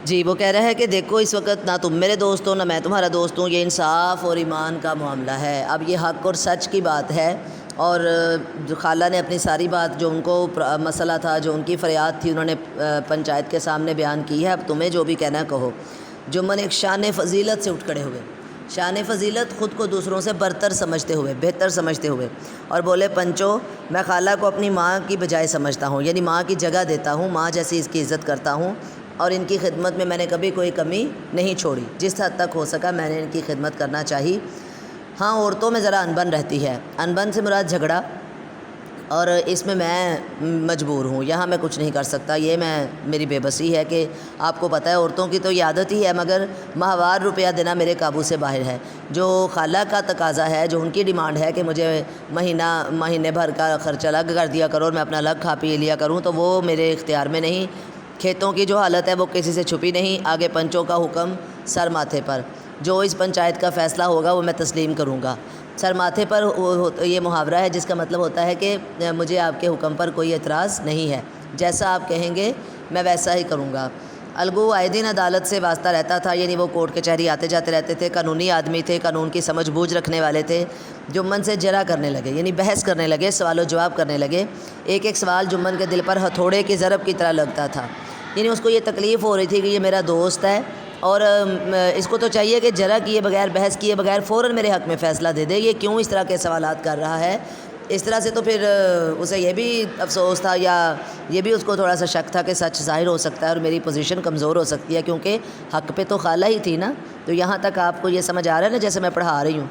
جی وہ کہہ رہا ہے کہ دیکھو اس وقت نہ تم میرے دوست ہو نہ میں تمہارا دوست ہوں، یہ انصاف اور ایمان کا معاملہ ہے۔ اب یہ حق اور سچ کی بات ہے، اور جو خالہ نے اپنی ساری بات جو ان کو مسئلہ تھا، جو ان کی فریاد تھی، انہوں نے پنچایت کے سامنے بیان کی ہے۔ اب تمہیں جو بھی کہنا کہو۔ جمن ایک شان فضیلت سے اٹھ کھڑے ہوئے، شان فضیلت خود کو دوسروں سے برتر سمجھتے ہوئے، بہتر سمجھتے ہوئے، اور بولے پنچو میں خالہ کو اپنی ماں کی بجائے سمجھتا ہوں، یعنی ماں کی جگہ دیتا ہوں، ماں جیسی اس کی عزت کرتا ہوں، اور ان کی خدمت میں نے کبھی کوئی کمی نہیں چھوڑی، جس حد تک ہو سکا میں نے ان کی خدمت کرنا چاہی۔ ہاں عورتوں میں ذرا انبن رہتی ہے، انبن سے مراد جھگڑا، اور اس میں مجبور ہوں، یہاں میں کچھ نہیں کر سکتا، یہ میری بے بسی ہے کہ آپ کو پتہ ہے عورتوں کی تو یہ عادت ہی ہے، مگر ماہوار روپیہ دینا میرے قابو سے باہر ہے۔ جو خالہ کا تقاضا ہے، جو ان کی ڈیمانڈ ہے کہ مجھے مہینے بھر کا خرچہ الگ کر دیا کرو اور میں اپنا الگ کھا پی لیا کروں، تو وہ میرے اختیار میں نہیں۔ کھیتوں کی جو حالت ہے وہ کسی سے چھپی نہیں، آگے پنچوں کا حکم سر ماتھے پر، جو اس پنچایت کا فیصلہ ہوگا وہ میں تسلیم کروں گا۔ سر ماتھے پر یہ محاورہ ہے جس کا مطلب ہوتا ہے کہ مجھے آپ کے حکم پر کوئی اعتراض نہیں ہے، جیسا آپ کہیں گے میں ویسا ہی کروں گا۔ الگو آئے دن عدالت سے واسطہ رہتا تھا، یعنی وہ کورٹ کچہری آتے جاتے رہتے تھے، قانونی آدمی تھے، قانون کی سمجھ بوجھ رکھنے والے تھے۔ جمن سے جرا کرنے لگے، یعنی بحث کرنے لگے، سوال و جواب کرنے لگے۔ ایک ایک سوال جمن کے دل پر ہتھوڑے کی ضرب کی طرح لگتا تھا، یعنی اس کو یہ تکلیف ہو رہی تھی کہ یہ میرا دوست ہے، اور اس کو تو چاہیے کہ جرا کیے بغیر، بحث کیے بغیر فوراً میرے حق میں فیصلہ دے دے، یہ کیوں اس طرح کے سوالات کر رہا ہے۔ اس طرح سے تو پھر اسے یہ بھی افسوس تھا، یا یہ بھی اس کو تھوڑا سا شک تھا کہ سچ ظاہر ہو سکتا ہے اور میری پوزیشن کمزور ہو سکتی ہے، کیونکہ حق پہ تو خالہ ہی تھی نا۔ تو یہاں تک آپ کو یہ سمجھ آ رہا ہے نا جیسے میں پڑھا رہی ہوں۔